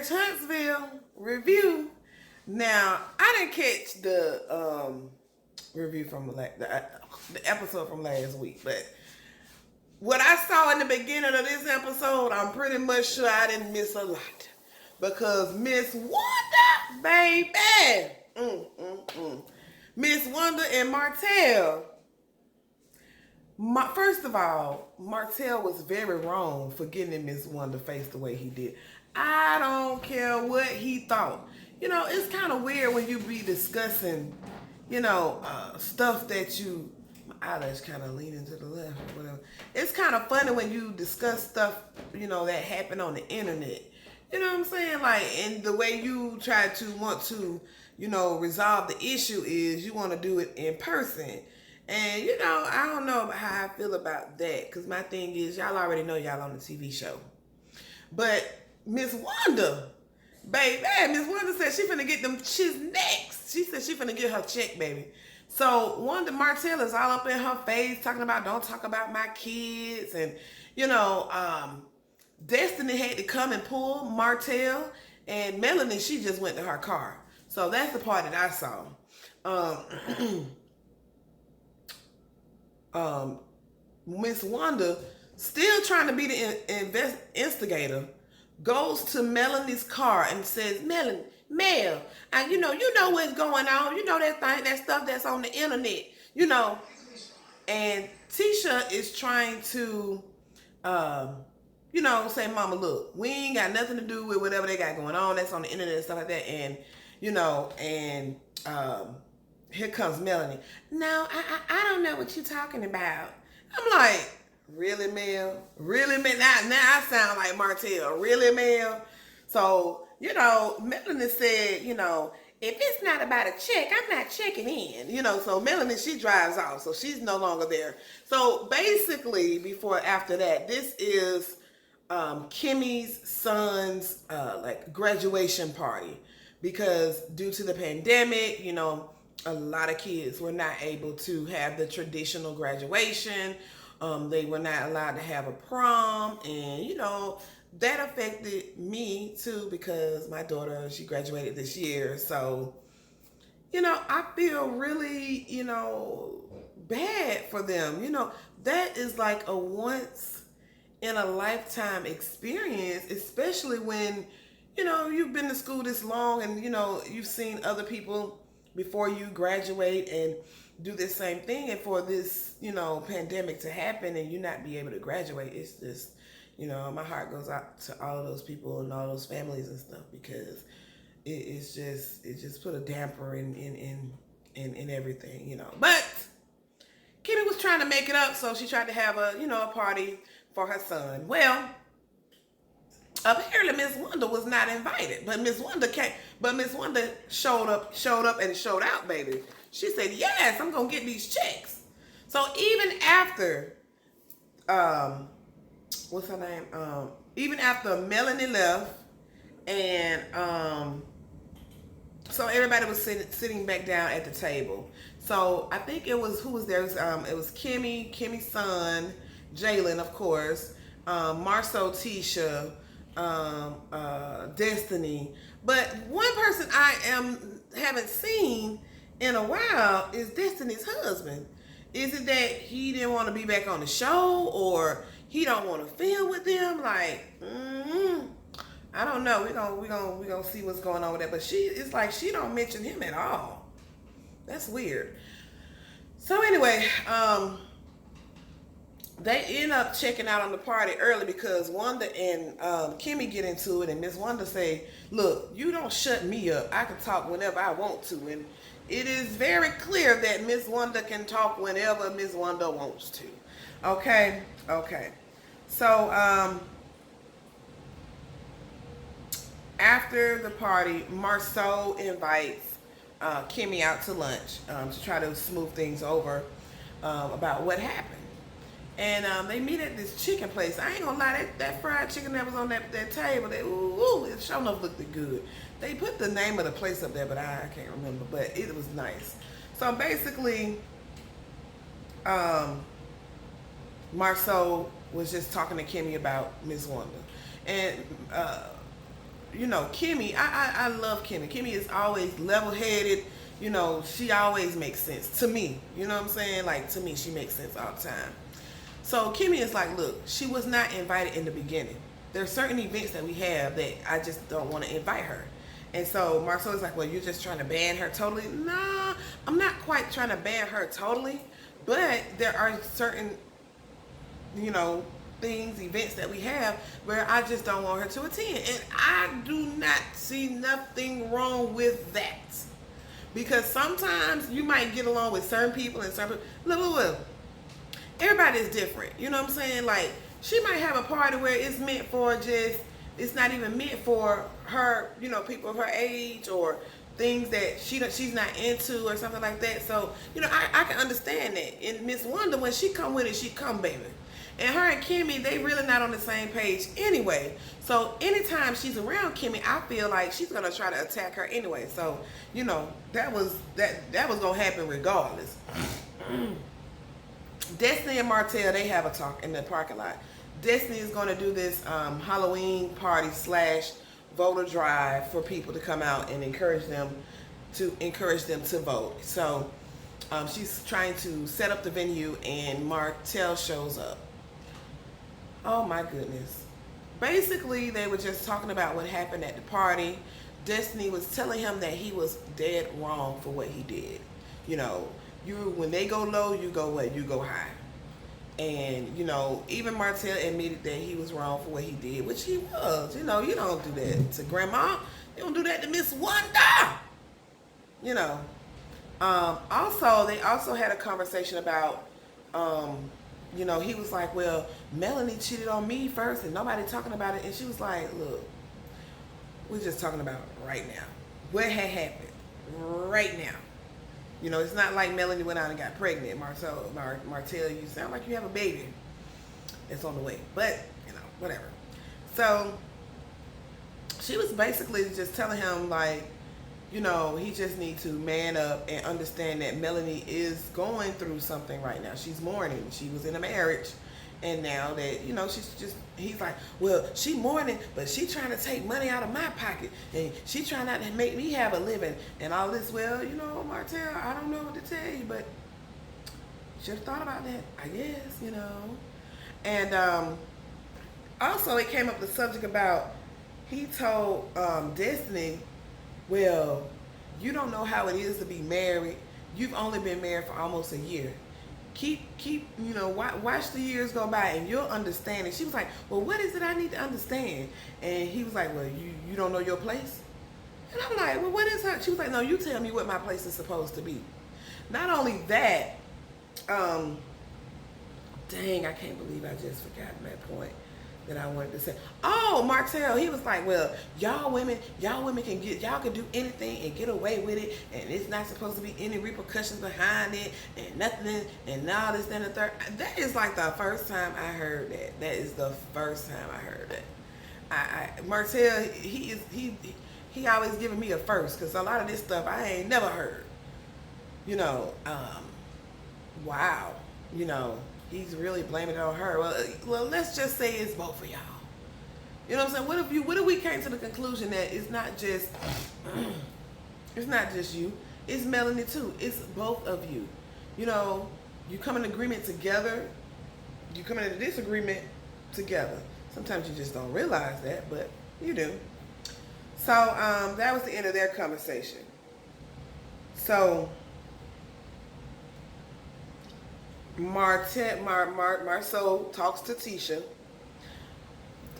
Huntsville review. Now, I didn't catch the review from the episode from last week, but what I saw in the beginning of this episode, I'm pretty much sure I didn't miss a lot because Miss Wanda, baby, Miss Wanda and Martell. First of all, Martell was very wrong for getting in Miss Wanda face the way he did. I don't care what he thought. It's kind of weird when you be discussing, stuff that you. My eyelash kind of leaning to the left or whatever. It's kind of funny when you discuss stuff, that happened on the internet. You know what I'm saying? Like, and the way you try to want to, resolve the issue is you want to do it in person. And, I don't know how I feel about that. Because my thing is, y'all already know y'all on the TV show. But Miss Wanda, baby, Miss Wanda said she finna get them, she's next. She said she finna get her check, baby. So Wanda Martell is all up in her face talking about don't talk about my kids. And, Destiny had to come and pull Martell. And Melanie, she just went to her car. So that's the part that I saw. Miss Wanda, still trying to be the instigator, goes to Melanie's car and says, Mel, and you know what's going on. You know that stuff that's on the internet, And Tisha is trying to, say, Mama, look, we ain't got nothing to do with whatever they got going on. That's on the internet and stuff like that. And, here comes Melanie. No, I don't know what you're talking about. I'm like, really, Mel? Really, Mel? Now I sound like Martell. Really, Mel? So, Melanie said, if it's not about a check, I'm not checking in. So Melanie, she drives off. So she's no longer there. So basically, after that, this is Kimmy's son's graduation party. Because due to the pandemic, a lot of kids were not able to have the traditional graduation. They were not allowed to have a prom. And, that affected me too because my daughter, she graduated this year. So, I feel really, bad for them. That is like a once in a lifetime experience, especially when, you've been to school this long and, you've seen other people before you graduate and do this same thing, and for this, pandemic to happen and you not be able to graduate, it's just, my heart goes out to all of those people and all those families and stuff because it just put a damper in everything, But Kimmy was trying to make it up, so she tried to have a party for her son. Well, apparently Miss Wanda was not invited, but Miss Wanda came. But Miss Wanda showed up and showed out, baby. She said, "Yes, I'm gonna get these checks." So even after, what's her name? Even after Melanie left, and so everybody was sitting back down at the table. So I think it was who was there? It was Kimmy's son, Jalen, of course, Marceau, Tisha. Destiny, but one person I haven't seen in a while is Destiny's husband. Is it that he didn't want to be back on the show, or he don't want to film with them? Like, I don't know. We gonna see what's going on with that. But it's like she don't mention him at all. That's weird. So anyway, they end up checking out on the party early because Wanda and Kimmy get into it, and Miss Wanda say, look, you don't shut me up. I can talk whenever I want to. And it is very clear that Miss Wanda can talk whenever Miss Wanda wants to. Okay. So after the party, Marceau invites Kimmy out to lunch to try to smooth things over about what happened. And they meet at this chicken place. I ain't gonna lie, that fried chicken that was on that table, it sure enough looked good. They put the name of the place up there, but I can't remember. But it was nice. So basically, Marceau was just talking to Kimmy about Miss Wanda. And you know, Kimmy, I love Kimmy. Kimmy is always level-headed. You know, she always makes sense to me. You know what I'm saying? Like, to me, she makes sense all the time. So Kimmy is like, look, she was not invited in the beginning. There are certain events that we have that I just don't want to invite her. And so Marcel is like, well, you're just trying to ban her totally? Nah, I'm not quite trying to ban her totally, but there are certain, you know, things, events that we have where I just don't want her to attend. And I do not see nothing wrong with that. Because sometimes you might get along with certain people and certain people. Look. Everybody is different. You know what I'm saying? Like, she might have a party where it's meant for just, it's not even meant for her, you know, people of her age or things that she's not into or something like that. So, you know, I can understand that. And Miss Wonder, when she come with it, she come, baby. And her and Kimmy, they really not on the same page anyway. So anytime she's around Kimmy, I feel like she's gonna try to attack her anyway. So, you know, that was gonna happen regardless. Destiny and Martell, they have a talk in the parking lot. Destiny is going to do this Halloween party / voter drive for people to come out and encourage them to vote. So she's trying to set up the venue, and Martell shows up. Oh my goodness. Basically, they were just talking about what happened at the party. Destiny was telling him that he was dead wrong for what he did. You know, when they go low, you go what? You go high. And, you know, even Martell admitted that he was wrong for what he did, which he was. You know, you don't do that to Grandma. You don't do that to Miss Wonder. You know. They also had a conversation about, you know, he was like, well, Melanie cheated on me first and nobody talking about it. And she was like, look, we're just talking about right now. What had happened right now. You know, it's not like Melanie went out and got pregnant. Martell, you sound like you have a baby. It's on the way. But, you know, whatever. So, she was basically just telling him, like, you know, he just needs to man up and understand that Melanie is going through something right now. She's mourning. She was in a marriage. And now that, you know, he's like, well, she mourning, but she trying to take money out of my pocket. And she trying not to make me have a living and all this. Well, you know, Martell, I don't know what to tell you, but should have thought about that, I guess, you know. And also it came up the subject about, he told Destiny, well, you don't know how it is to be married. You've only been married for almost a year. Keep, you know, watch the years go by and you'll understand. And she was like, well, what is it I need to understand? And he was like, well, you don't know your place? And I'm like, well, what is her? She was like, no, you tell me what my place is supposed to be. Not only that, dang, I can't believe I just forgot that point that I wanted to say. Oh, Martell, he was like, well, y'all women can do anything and get away with it, and it's not supposed to be any repercussions behind it, and nothing, and all this, and the third. That is like the first time I heard that. That is the first time I heard that. Martell, he always giving me a first, because a lot of this stuff I ain't never heard. You know, wow, you know. He's really blaming it on her. Well, let's just say it's both of y'all. You know what I'm saying? What if we came to the conclusion that it's not just you. It's Melanie too. It's both of you. You know, you come in agreement together. You come in a disagreement together. Sometimes you just don't realize that, but you do. So that was the end of their conversation. So Marceau talks to Tisha.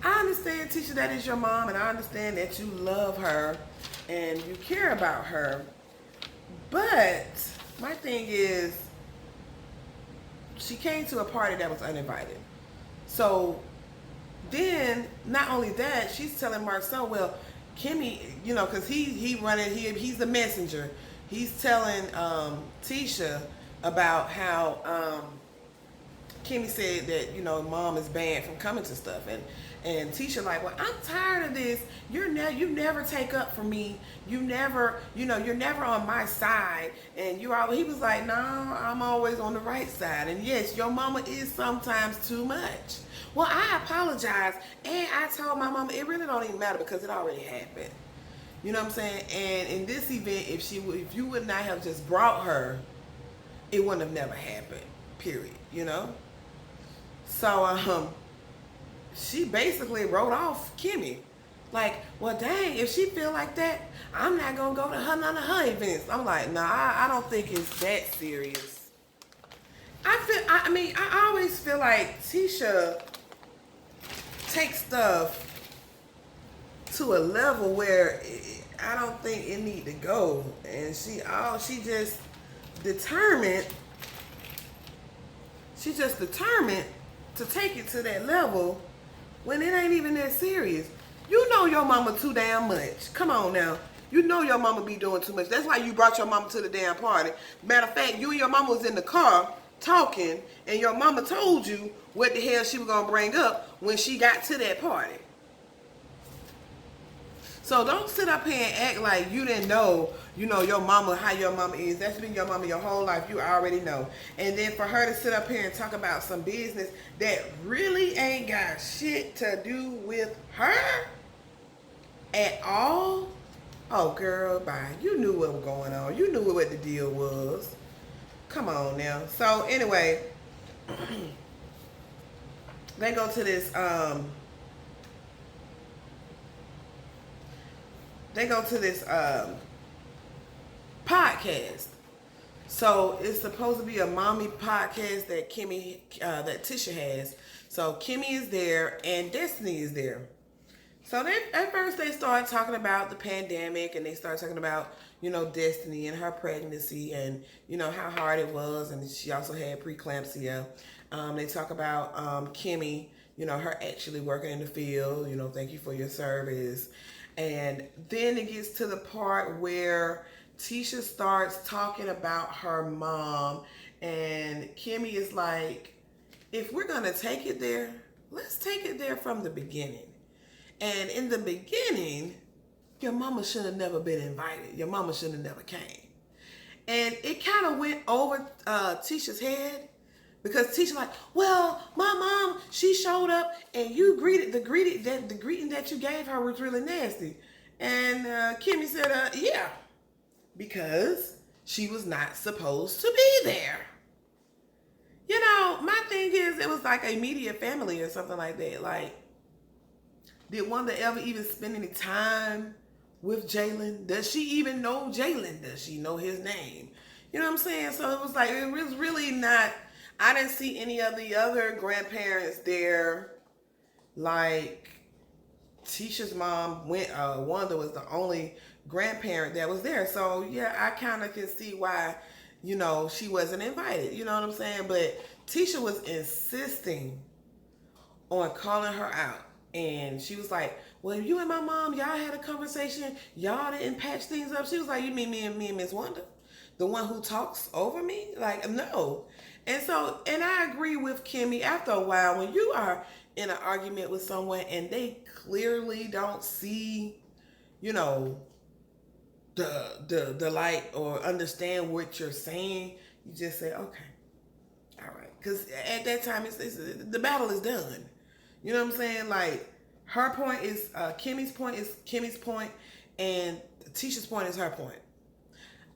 I understand, Tisha, that is your mom, and I understand that you love her and you care about her. But my thing is, she came to a party that was uninvited. So then, not only that, she's telling Marceau, well, Kimmy, you know, because he's the messenger. He's telling Tisha about how Kimmy said that, you know, mom is banned from coming to stuff, And Tisha like, well, I'm tired of this. You never take up for me. You never, you're never on my side. And he was like, no, I'm always on the right side. And yes, your mama is sometimes too much. Well, I apologize. And I told my mama, it really don't even matter because it already happened. You know what I'm saying? And in this event, if you would not have just brought her, it wouldn't have never happened. Period. So she basically wrote off Kimmy. Like, well, dang, if she feel like that, I'm not gonna go to none of her events. I'm like, nah, I don't think it's that serious. I always feel like Tisha takes stuff to a level where I don't think it need to go, and she just determined. She's just determined to take it to that level when it ain't even that serious. You know your mama too damn much. Come on now. You know your mama be doing too much. That's why you brought your mama to the damn party. Matter of fact, you and your mama was in the car talking, and your mama told you what the hell she was going to bring up when she got to that party. So don't sit up here and act like you didn't know, your mama, how your mama is. That's been your mama your whole life. You already know. And then for her to sit up here and talk about some business that really ain't got shit to do with her at all. Oh, girl, bye. You knew what was going on. You knew what the deal was. Come on now. So anyway, they go to this, podcast. So it's supposed to be a mommy podcast that that Tisha has. So Kimmy is there and Destiny is there. So at first they start talking about the pandemic, and they start talking about, Destiny and her pregnancy and, how hard it was. And she also had preeclampsia. They talk about Kimmy, her actually working in the field, thank you for your service. And then it gets to the part where Tisha starts talking about her mom, and Kimmy is like, if we're going to take it there, let's take it there from the beginning. And in the beginning, your mama should have never been invited. Your mama should have never came. And it kind of went over Tisha's head, because Tisha like, well, my mom, she showed up and you the greeting that you gave her was really nasty. And Kimmy said, yeah, because she was not supposed to be there. My thing is, it was like a immediate family or something like that. Like, did Wanda ever even spend any time with Jalen? Does she even know Jalen? Does she know his name? You know what I'm saying? So it was like, it was really not, I didn't see any of the other grandparents there. Like, Tisha's mom Wanda was the only grandparent that was there. So yeah, I kind of can see why, she wasn't invited. You know what I'm saying? But Tisha was insisting on calling her out. And she was like, well, you and my mom, y'all had a conversation. Y'all didn't patch things up. She was like, you mean me and Miss Wanda? The one who talks over me? Like, no. And I agree with Kimmy. After a while, when you are in an argument with someone and they clearly don't see, the light or understand what you're saying, you just say, okay, all right. Because at that time, the battle is done. You know what I'm saying? Like, her point is Kimmy's point is Kimmy's point, and Tisha's point is her point.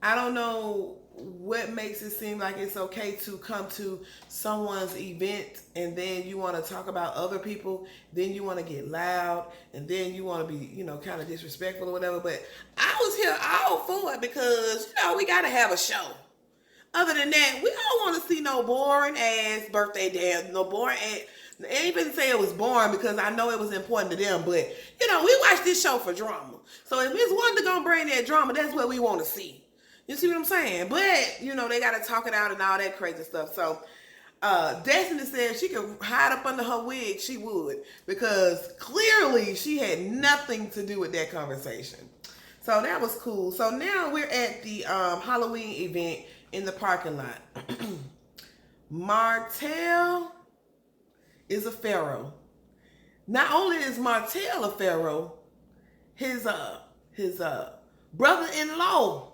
I don't know what makes it seem like it's okay to come to someone's event and then you want to talk about other people, then you want to get loud, and then you want to be, kind of disrespectful or whatever. But I was here all for it because, we got to have a show. Other than that, we don't want to see no boring ass birthday dance, no boring ass. I ain't even say it was boring because I know it was important to them, but, we watch this show for drama. So if Miss Wanda gonna bring that drama, that's what we want to see. You see what I'm saying? But, they got to talk it out and all that crazy stuff. So, Destiny said if she could hide up under her wig, she would. Because clearly she had nothing to do with that conversation. So that was cool. So now we're at the Halloween event in the parking lot. Martell is a pharaoh. Not only is Martell a pharaoh, his brother-in-law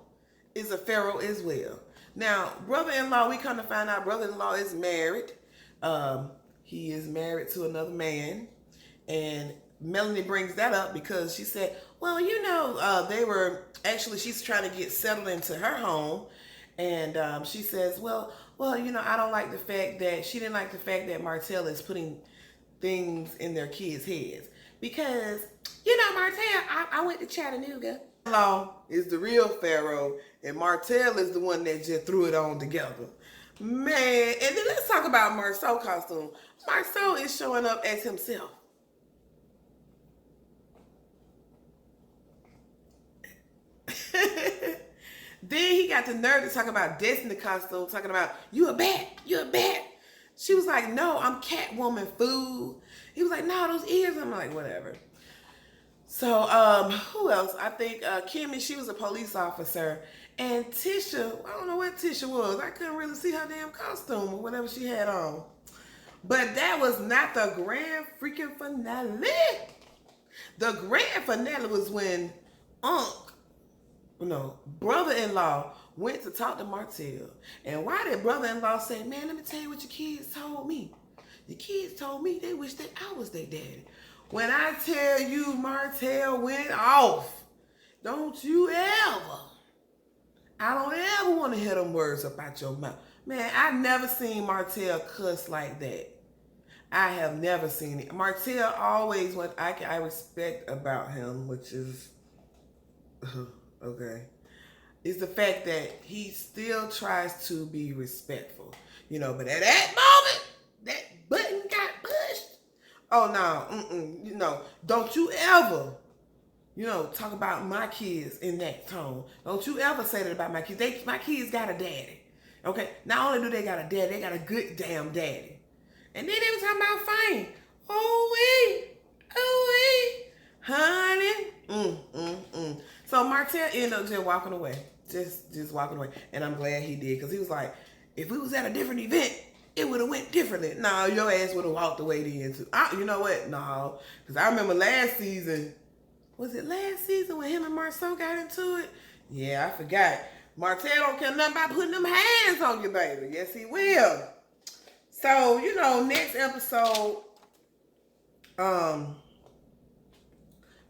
is a pharaoh as well. Now, brother-in-law, we come to find out brother-in-law is married. He is married to another man, and Melanie brings that up because she said, well, they were actually, she's trying to get settled into her home, and she says, well, I don't like the fact that she didn't like the fact that Martell is putting things in their kids' heads because Martell, I went to Chattanooga. Law is the real pharaoh, and Martell is the one that just threw it on together. Man, and then let's talk about Marceau costume. Marceau is showing up as himself. Then he got the nerve to talk about Destiny costume, talking about, you a bat. She was like, no, I'm Catwoman, fool. He was like, no, those ears. I'm like, whatever. So, who else? I think Kimmy, she was a police officer. And Tisha, I don't know what Tisha was. I couldn't really see her damn costume or whatever she had on. But that was not the grand freaking finale. The grand finale was when brother-in-law went to talk to Martell. And why did brother-in-law say, man, let me tell you what your kids told me. The kids told me they wish that I was their daddy. When I tell you Martell went off, don't you ever, I don't ever want to hear them words up out your mouth. Man, I've never seen Martell cuss like that. I have never seen it. Martell always, what I respect about him, which is, okay, is the fact that he still tries to be respectful. But at that moment, that button got pushed. Oh, no, don't you ever, talk about my kids in that tone. Don't you ever say that about my kids. My kids got a daddy, okay? Not only do they got a daddy, they got a good damn daddy. And then they was talking about fame. Oh, honey. So Martell ended up just walking away. Just walking away. And I'm glad he did, because he was like, if we was at a different event, it would have went differently. No, your ass would have walked away then too. You know what? No. Because I remember last season. Was it last season when him and Marceau got into it? Yeah, I forgot. Martell don't care nothing about putting them hands on you, baby. Yes, he will. So, next episode,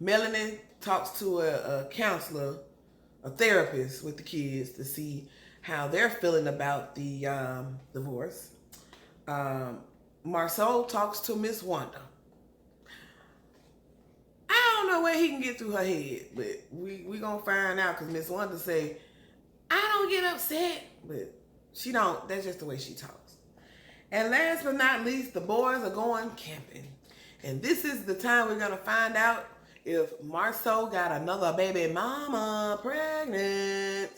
Melanie talks to a counselor, a therapist with the kids to see how they're feeling about the divorce. Marceau talks to Miss Wanda. I don't know where he can get through her head, but we gonna find out, because Miss Wanda say, I don't get upset, but she don't. That's just the way she talks. And last but not least, the boys are going camping. And this is the time we're gonna find out if Marceau got another baby mama pregnant.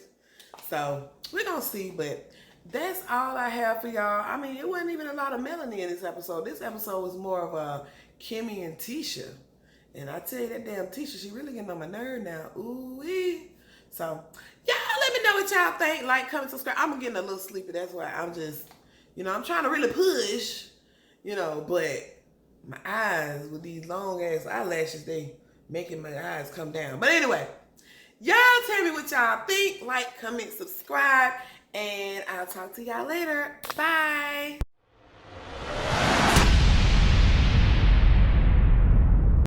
So we're gonna see, but that's all I have for y'all. I mean, it wasn't even a lot of Melanie in this episode. This episode was more of a Kimmy and Tisha. And I tell you, that damn Tisha, she really getting on my nerve now. Ooh-wee. So, y'all let me know what y'all think. Like, comment, subscribe. I'm getting a little sleepy. That's why I'm just, I'm trying to really push, but my eyes with these long ass eyelashes, they making my eyes come down. But anyway, y'all tell me what y'all think. Like, comment, subscribe, and I'll talk to y'all later. Bye.